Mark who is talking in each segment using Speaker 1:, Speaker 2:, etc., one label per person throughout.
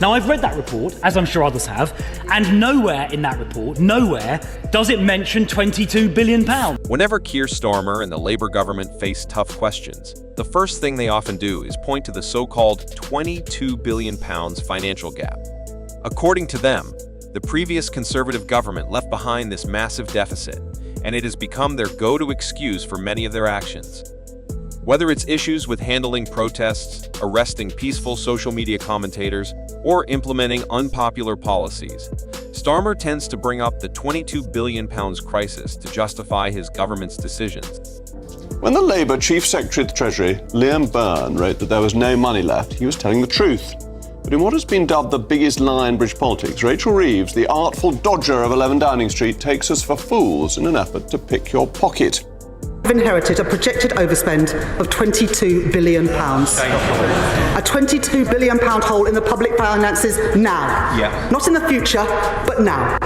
Speaker 1: Now, I've read that report, as I'm sure others have, and nowhere in that report, nowhere, does it mention £22 billion.
Speaker 2: Whenever Keir Starmer and the Labour government face tough questions, the first thing they often do is point to the so-called £22 billion financial gap. According to them, the previous Conservative government left behind this massive deficit, and it has become their go-to excuse for many of their actions. Whether it's issues with handling protests, arresting peaceful social media commentators, or implementing unpopular policies, Starmer tends to bring up the £22 billion crisis to justify his government's decisions.
Speaker 3: When the Labour Chief Secretary of the Treasury, Liam Byrne, wrote that there was no money left, he was telling the truth. But in what has been dubbed the biggest lie in British politics, Rachel Reeves, the artful dodger of 11 Downing Street, takes us for fools in an effort to pick your pocket.
Speaker 4: We've inherited a projected overspend of £22 billion. A £22 billion hole in the public finances now. Not in the future, but now.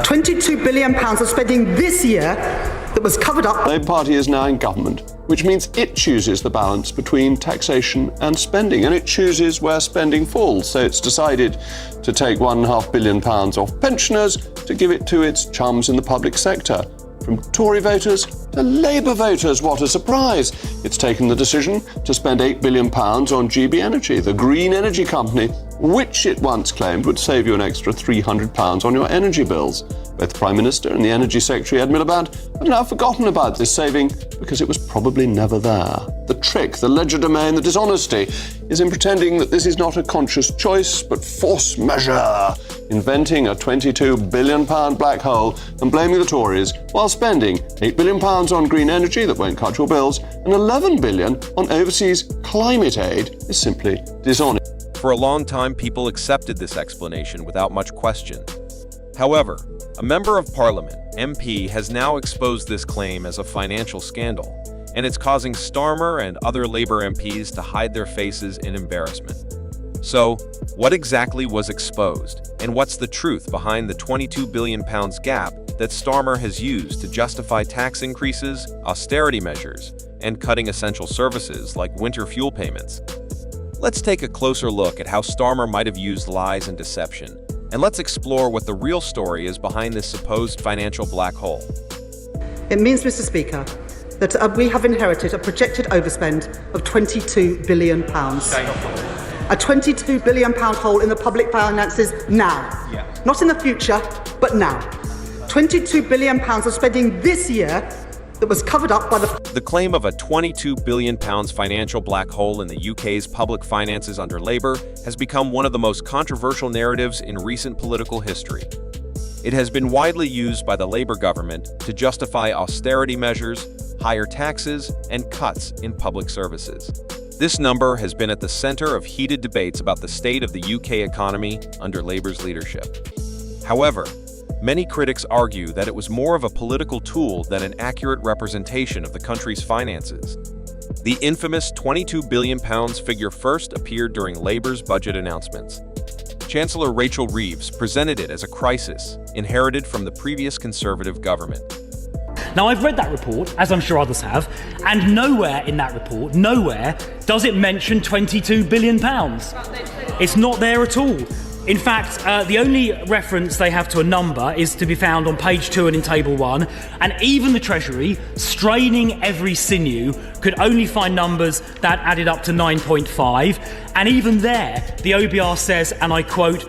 Speaker 4: £22 billion of spending this year that was covered up.
Speaker 3: The Labour Party is now in government, which means it chooses the balance between taxation and spending, and it chooses where spending falls. So it's decided to take £1.5 billion off pensioners to give it to its chums in the public sector. From Tory voters to Labour voters, what a surprise! It's taken the decision to spend £8 billion on GB Energy, the green energy company, which it once claimed would save you an extra £300 on your energy bills. Both the Prime Minister and the Energy Secretary, Ed Miliband, have now forgotten about this saving because it was probably never there. The trick, the legerdemain, the dishonesty is in pretending that this is not a conscious choice but force measure, inventing a £22 billion black hole and blaming the Tories while spending £8 billion on green energy that won't cut your bills and £11 billion on overseas climate aid is simply dishonest.
Speaker 2: For a long time, people accepted this explanation without much question. However, a Member of Parliament, MP, has now exposed this claim as a financial scandal, and it's causing Starmer and other Labour MPs to hide their faces in embarrassment. So, what exactly was exposed, and what's the truth behind the £22 billion gap that Starmer has used to justify tax increases, austerity measures, and cutting essential services like winter fuel payments? Let's take a closer look at how Starmer might have used lies and deception, and let's explore what the real story is behind this supposed financial black hole.
Speaker 4: It means, Mr. Speaker, that we have inherited a projected overspend of £22 billion. A £22 billion hole in the public finances now. Not in the future, but now. £22 billion of spending this year that was covered up by
Speaker 2: The claim of a £22 billion financial black hole in the UK's public finances under Labour has become one of the most controversial narratives in recent political history. It has been widely used by the Labour government to justify austerity measures, higher taxes, and cuts in public services. This number has been at the centre of heated debates about the state of the UK economy under Labour's leadership. However, many critics argue that it was more of a political tool than an accurate representation of the country's finances. The infamous £22 billion figure first appeared during Labour's budget announcements. Chancellor Rachel Reeves presented it as a crisis inherited from the previous Conservative government.
Speaker 1: Now, I've read that report, as I'm sure others have, and nowhere in that report, nowhere, does it mention £22 billion. It's not there at all. In fact, the only reference they have to a number is to be found on page 2 and in table 1, and even the Treasury, straining every sinew, could only find numbers that added up to 9.5, and even there, the OBR says, and I quote,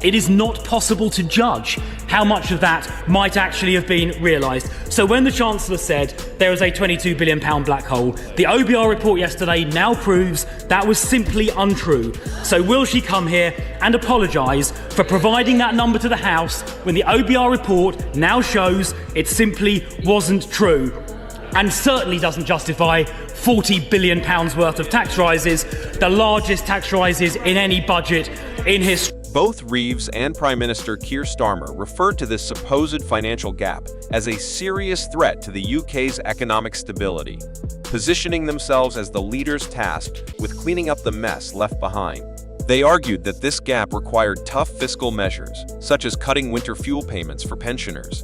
Speaker 1: "It is not possible to judge how much of that might actually have been realised." So when the Chancellor said there is a £22 billion black hole, the OBR report yesterday now proves that was simply untrue. So will she come here and apologise for providing that number to the House when the OBR report now shows it simply wasn't true? And certainly doesn't justify £40 billion worth of tax rises, the largest tax rises in any budget in history.
Speaker 2: Both Reeves and Prime Minister Keir Starmer referred to this supposed financial gap as a serious threat to the UK's economic stability, positioning themselves as the leaders tasked with cleaning up the mess left behind. They argued that this gap required tough fiscal measures, such as cutting winter fuel payments for pensioners.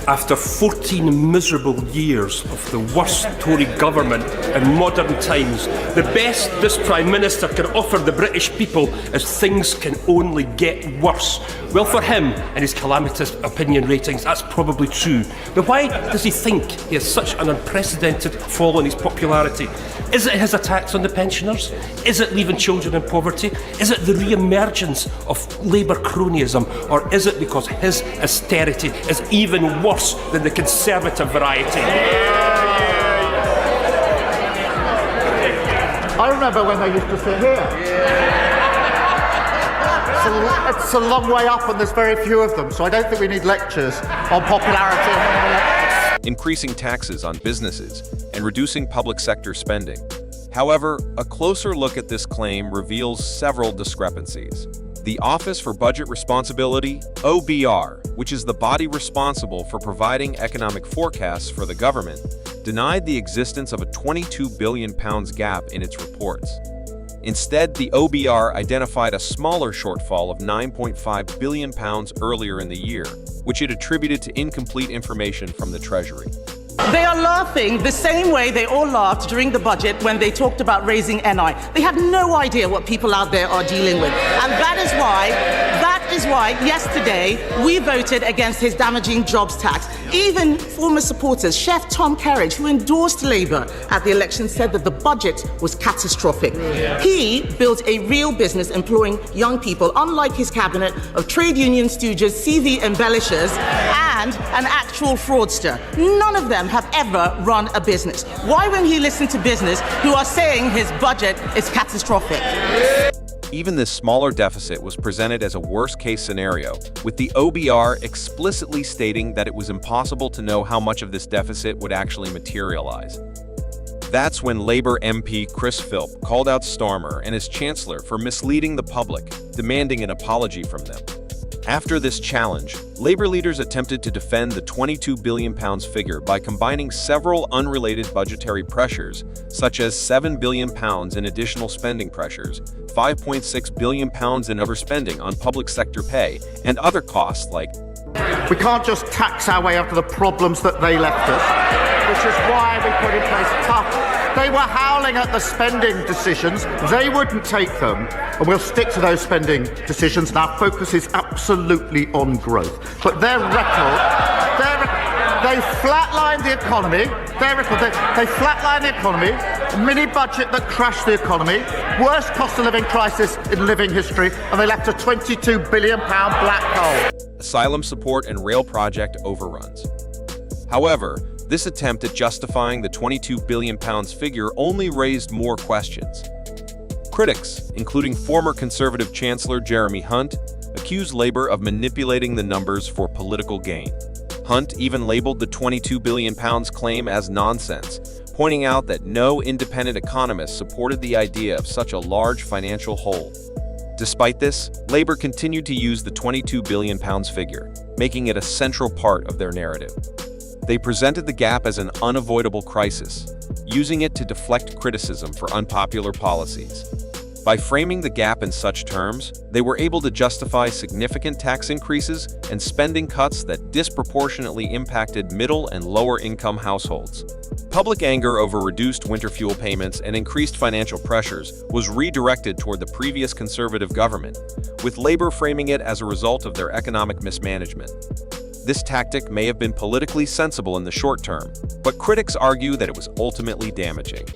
Speaker 5: After 14 miserable years of the worst Tory government in modern times, the best this Prime Minister can offer the British people is things can only get worse. Well, for him and his calamitous opinion ratings, that's probably true. But why does he think he has such an unprecedented fall in his popularity? Is it his attacks on the pensioners? Is it leaving children in poverty? Is it the re-emergence of Labour cronyism? Or is it because his austerity is even worse than the Conservative variety?
Speaker 6: I remember when they used to sit here. It's a long way up and there's very few of them, so I don't think we need lectures on popularity.
Speaker 2: Increasing taxes on businesses and reducing public sector spending. However, a closer look at this claim reveals several discrepancies. The Office for Budget Responsibility, OBR, which is the body responsible for providing economic forecasts for the government, denied the existence of a £22 billion gap in its reports. Instead, the OBR identified a smaller shortfall of £9.5 billion earlier in the year, which it attributed to incomplete information from the Treasury.
Speaker 7: They are laughing the same way they all laughed during the budget when they talked about raising NI. They have no idea what people out there are dealing with. And that is why yesterday we voted against his damaging jobs tax. Even former supporters, Chef Tom Kerridge, who endorsed Labour at the election, said that the budget was catastrophic. He built a real business employing young people, unlike his cabinet of trade union stooges, CV embellishers, and an actual fraudster. None of them have ever run a business. Why won't he listen to business who are saying his budget is catastrophic?
Speaker 2: Even this smaller deficit was presented as a worst-case scenario, with the OBR explicitly stating that it was impossible to know how much of this deficit would actually materialize. That's when Labour MP Chris Philp called out Starmer and his Chancellor for misleading the public, demanding an apology from them. After this challenge, Labour leaders attempted to defend the £22 billion figure by combining several unrelated budgetary pressures, such as £7 billion in additional spending pressures, £5.6 billion in overspending on public sector pay, and other costs like
Speaker 6: We can't just tax our way out of the problems that they left us, which is why we put in place tough. They were howling at the spending decisions. They wouldn't take them. And we'll stick to those spending decisions. And our focus is absolutely on growth. But their record, they flatlined the economy. Their record, they flatlined the economy. A mini budget that crashed the economy. Worst cost of living crisis in living history. And they left a £22 billion black hole.
Speaker 2: asylum support and rail project overruns. However, this attempt at justifying the £22 billion figure only raised more questions. Critics, including former Conservative Chancellor Jeremy Hunt, accused Labour of manipulating the numbers for political gain. Hunt even labelled the £22 billion claim as nonsense, pointing out that no independent economist supported the idea of such a large financial hole. Despite this, Labour continued to use the £22 billion figure, making it a central part of their narrative. They presented the gap as an unavoidable crisis, using it to deflect criticism for unpopular policies. By framing the gap in such terms, they were able to justify significant tax increases and spending cuts that disproportionately impacted middle and lower-income households. Public anger over reduced winter fuel payments and increased financial pressures was redirected toward the previous Conservative government, with Labour framing it as a result of their economic mismanagement. This tactic may have been politically sensible in the short term, but critics argue that it was ultimately damaging.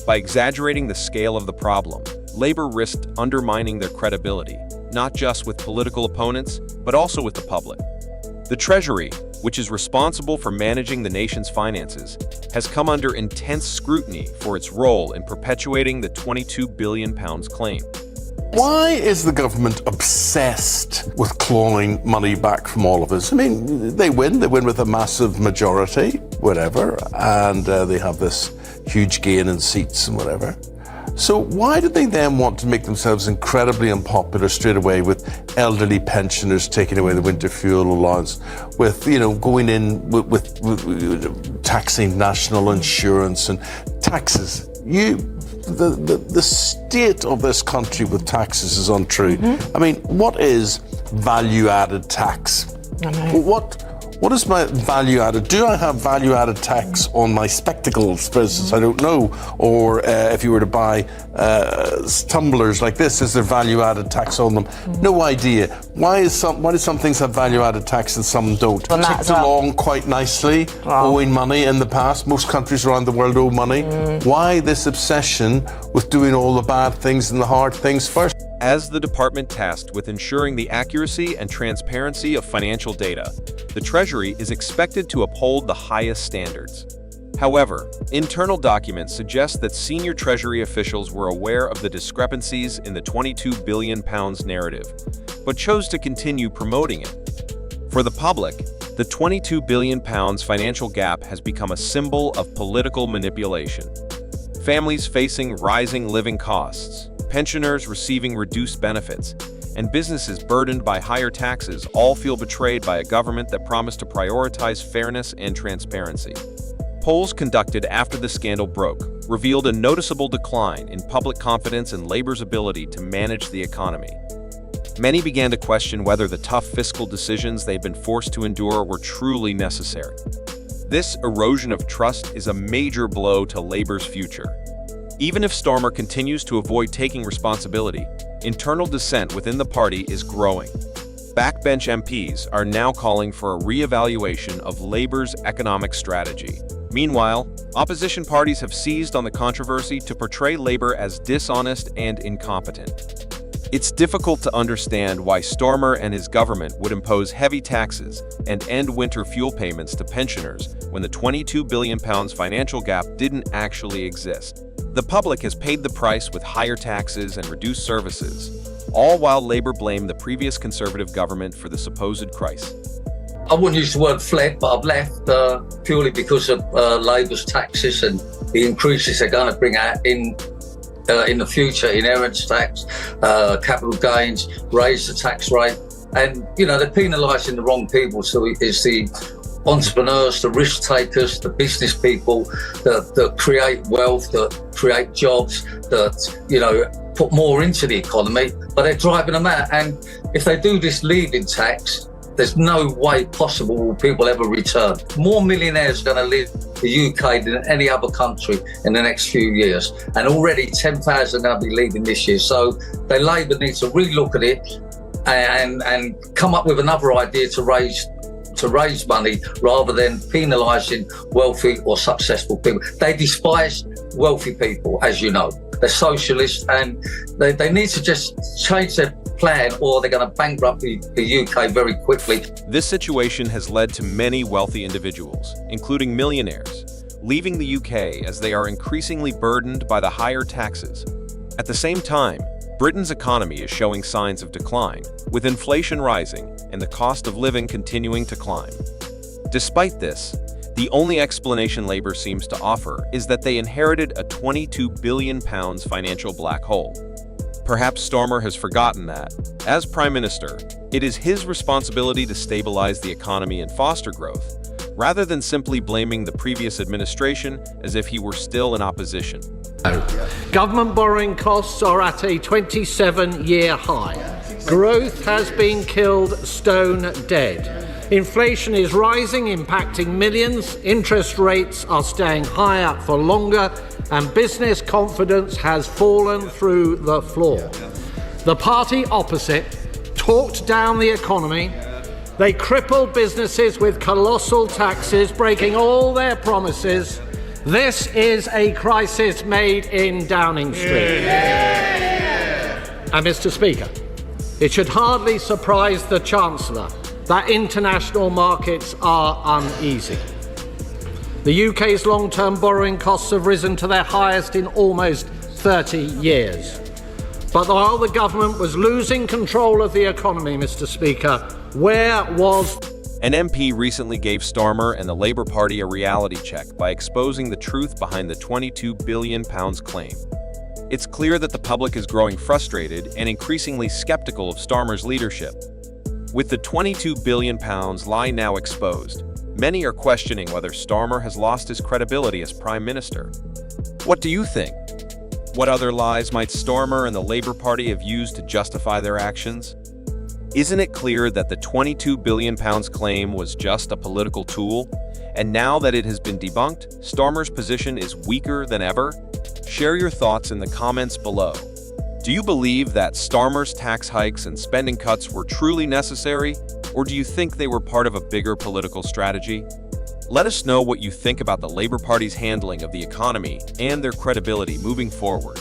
Speaker 2: By exaggerating the scale of the problem, Labour risked undermining their credibility, not just with political opponents, but also with the public. The Treasury, which is responsible for managing the nation's finances, has come under intense scrutiny for its role in perpetuating the £22 billion claim.
Speaker 8: Why is the government obsessed with clawing money back from all of us? I mean, they win with a massive majority, whatever, and they have this huge gain in seats and whatever. So why do they then want to make themselves incredibly unpopular straight away with elderly pensioners taking away the winter fuel allowance, with, going in with taxing national insurance and taxes? the state of this country with taxes is untrue. I mean, what is value-added tax? What is my value-added? Do I have value-added tax on my spectacles, for instance? I don't know. Or if you were to buy tumblers like this, is there value-added tax on them? No idea. Why do some things have value-added tax and some don't? Ticked along quite nicely, owing money in the past. Most countries around the world owe money. Why this obsession with doing all the bad things and the hard things first?
Speaker 2: As the department tasked with ensuring the accuracy and transparency of financial data, the Treasury is expected to uphold the highest standards. However, internal documents suggest that senior Treasury officials were aware of the discrepancies in the £22 billion narrative, but chose to continue promoting it. For the public, the £22 billion financial gap has become a symbol of political manipulation. Families facing rising living costs, pensioners receiving reduced benefits, and businesses burdened by higher taxes all feel betrayed by a government that promised to prioritize fairness and transparency. Polls conducted after the scandal broke revealed a noticeable decline in public confidence in Labour's ability to manage the economy. Many began to question whether the tough fiscal decisions they'd been forced to endure were truly necessary. This erosion of trust is a major blow to Labour's future. Even if Starmer continues to avoid taking responsibility, internal dissent within the party is growing. Backbench MPs are now calling for a re-evaluation of Labour's economic strategy. Meanwhile, opposition parties have seized on the controversy to portray Labour as dishonest and incompetent. It's difficult to understand why Starmer and his government would impose heavy taxes and end winter fuel payments to pensioners when the £22 billion financial gap didn't actually exist. The public has paid the price with higher taxes and reduced services, all while Labour blamed the previous Conservative government for the supposed crisis.
Speaker 9: I wouldn't use the word fled, but I've left purely because of Labour's taxes and the increases they're going to bring out in the future, inheritance tax, capital gains, raise the tax rate. And, you know, they're penalising the wrong people. So it's the entrepreneurs, the risk takers, the business people that create wealth, that create jobs, that, you know, put more into the economy, but they're driving them out. And if they do this leaving tax, there's no way possible will people ever return. More millionaires are going to leave the UK than any other country in the next few years. And already 10,000 are going to be leaving this year. So Labour needs to relook at it and come up with another idea to raise money rather than penalising wealthy or successful people. They despise wealthy people, as you know. They're socialists and they need to just change their plan or they're going to bankrupt the UK very quickly.
Speaker 2: This situation has led to many wealthy individuals, including millionaires, leaving the UK as they are increasingly burdened by the higher taxes. At the same time, Britain's economy is showing signs of decline, with inflation rising and the cost of living continuing to climb. Despite this, the only explanation Labour seems to offer is that they inherited a £22 billion financial black hole. Perhaps Starmer has forgotten that, as Prime Minister, it is his responsibility to stabilise the economy and foster growth, rather than simply blaming the previous administration as if he were still in opposition.
Speaker 10: Government borrowing costs are at a 27-year high. Growth has been killed stone dead. Inflation is rising, impacting millions. Interest rates are staying higher for longer, and business confidence has fallen through the floor. The party opposite talked down the economy. They crippled businesses with colossal taxes, breaking all their promises. This is a crisis made in Downing Street. And Mr. Speaker, it should hardly surprise the Chancellor that international markets are uneasy. The UK's long-term borrowing costs have risen to their highest in almost 30 years. But while the government was losing control of the economy, Mr. Speaker, where was...
Speaker 2: An MP recently gave Starmer and the Labour Party a reality check by exposing the truth behind the £22 billion claim. It's clear that the public is growing frustrated and increasingly skeptical of Starmer's leadership. With the £22 billion lie now exposed, many are questioning whether Starmer has lost his credibility as Prime Minister. What do you think? What other lies might Starmer and the Labour Party have used to justify their actions? Isn't it clear that the £22 billion claim was just a political tool? And now that it has been debunked, Starmer's position is weaker than ever? Share your thoughts in the comments below. Do you believe that Starmer's tax hikes and spending cuts were truly necessary, or do you think they were part of a bigger political strategy? Let us know what you think about the Labour Party's handling of the economy and their credibility moving forward.